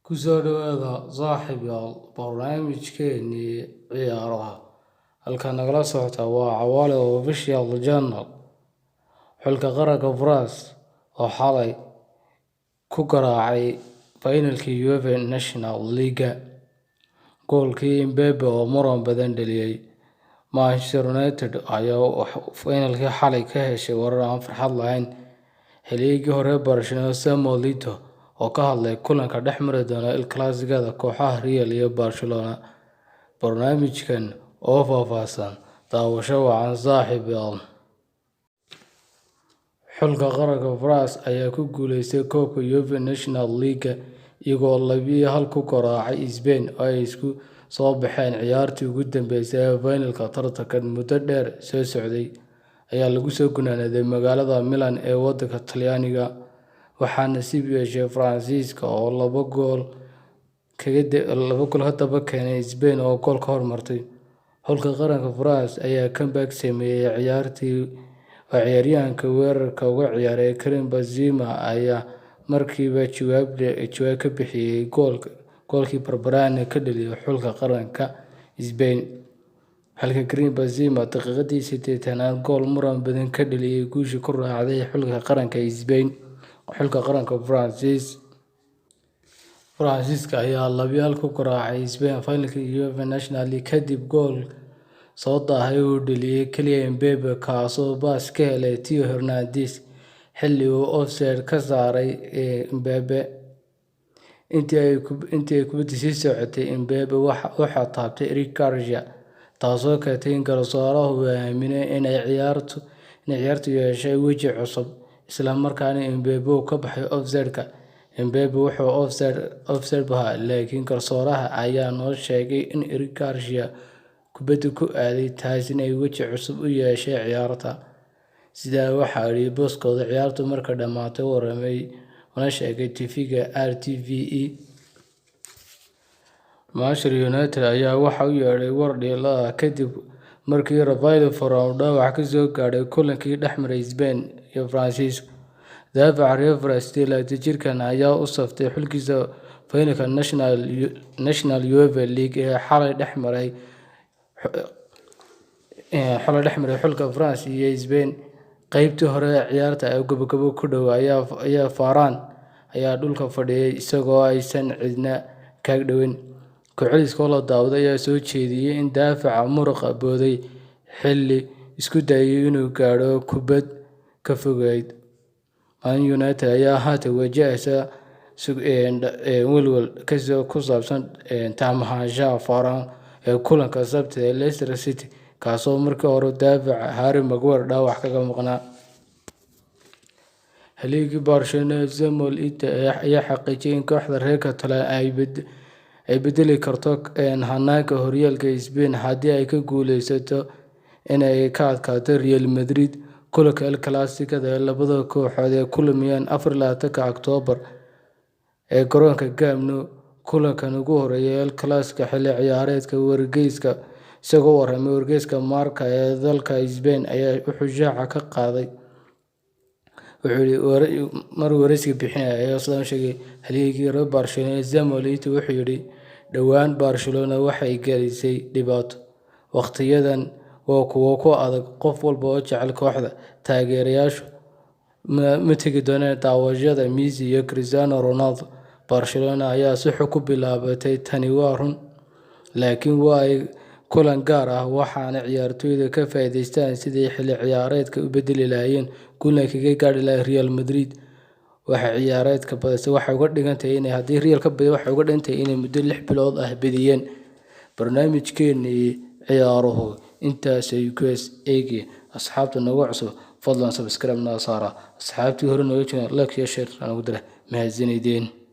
Ku soo dhawaada saaxiibayaal barnaamijkeennii ciyaaraha. Halkaan nagala socota waa Cawaale Official Channel. Xulka qaranka France oo xalay ku garaacay finalkii UEFA National League. Goolkii Mbappe oo muran badan dhaliyay. Manchester United ayaa finalkii xalay ka heshay warar aan farxad lahayn. Xilligii hore Barcelona Samuel Eto'o oo ka hadlay kulanka dhex mari doona El Clasico-da kooxaha Real iyo Barcelona. Barnaamijkan oo faahfaahsan daawasho wacan saaxiibayaal. Xulka qaranka France ayaa ku guuleystay koobka UEFA National League iyagoo 2-1 ku garaacay Spain oo ay isku soo baxeen ciyaartii ugu dambeysay ee finalka. Tartankan muddo dheer soo socday ayaa lagu soo gunaanaday magaalada Milan ee waddanka Talyaaniga, waxaana nasiib yeeshay Faransiiska oo 2 gool ka daba keenay Spain oo gool ka hormartay. Xulka qaranka France ayaa comeback sameeyay ciyaaryahanka weerarka uga ciyaaray Karim Benzema ayaa markiiba jawaab ka bixiyay goolkii barbaraha ka dhaliyay xulka qaranka Spain, halka Karim Benzema daqiiqadii 80aad gool muran badan ka dhaliyay guusha ku raacday xulka qaranka Spain. Xulka qaranka Faransiiska ayaa 2-1 ku garaacay Spain finalkii UEFA National League kadib gool soo daahay oo dhaliyay Kylian Mbappe kaasoo baas ka helay Theo Hernandez xilli uu offside ka saaray Mbappe. Intii ay kubaddu sii socotay, Mbappe waxaa taabtay Eric Garcia, taasoo keentay in garsooruhu uu aamino inay ciyaartu yeeshay weji cusub, isla markaana Mbappe uu ka baxay offside-ka. Mbappe wuxuu offside ahaa, laakiin garsooraha ayaa noo sheegay in Eric Garcia kubaddu ku aaday, taasina ay weji cusub u yeeshay ciyaarta. Sidaa waxaa yidhi booskooda ciyaartu markay dhammaatay warramay una sheegay TV-ga RTVE. Manchester United ayaa waxa uu yeedhay war dhiilo ah kadib markii Rafael Varane dhaawac ka soo gaadhay kulankii dhex maray Spain iyo Faransiiska. Daafaca reer France 28 jirkaan ayaa u saftay xulkiisa finalka National UEFA League ee xalay dhex maray xulka France iyo Spain. Qaybtii hore ee ciyaarta oo gabagabo ku dhow ayaa Varane ayaa dhulka fadhiyay isagoo aysan cidna kaag dhawin. Ku-celiska la daawaday ayaa soo jeediyay in daafaca muruqa booday xilli isku dayay inuu gaadho kubad ka fogeyd. Man United ayaa haatan wajahaysa welwel ku saabsan taamahaanshaha Varane ee kulanka Sabtida ee Leicester City, kaasoo markii hore daafaca Harry Maguire dhaawac kaga maqnaa. Xilligii Barcelona Samuel Eto'o ayaa xaqiijiyay in kooxda reer Catalan ay bedeli karto hanaanka horyaalka Spain haddii ay ku guuleysato inay ka adkaato Real Madrid. Kulanka El Clasico-da ee labada kooxood ay kulmayaan 24 Oktoobar ee garoonka Camp Nou. Kulankan ugu horeeya El Clasico xilli ciyaareedka wargeyska. Isagoo warramay wargeyska Marca ee dalka Spain ayaa wuxuu shaaca ka qaaday. Wuxuu yidhi mar wareysi bixinaya ayaa isla sheegay xilligii reer Barcelona Samuel Eto'o wuxuu yidhi dhowaan Barcelona waxay gelisay dhibaato. Waqtiyadan waa kuwo ku adag qof walba oo jecel kooxda. Taageerayaashu ma tegi doonaan daawashada Messi iyo Cristiano Ronaldo. Barcelona ayaa si xun ku bilaabatay, tani waa run, laakiin waa kulan gaar ah, waxaana ciyaartoydu ka faa'iideystaan sidii xilli ciyaareedka u bedeli lahaayeen guulna kaga gaadhi lahaayeen Real Madrid. Waxay ciyaareedka badisay waxay uga dhigan tahay inay haddii Real ka badiyo waxay uga dhigan tahay inay muddo 6 bilood ah badiyeen. Barnaamijkeennii ciyaaruhu intaasay ku eegeen. Asxaabta nagu cusub fadlan subscribe noo saara. Asxaabtii hore nooga jireen like iyo share nagu dira. Mahadsanideen.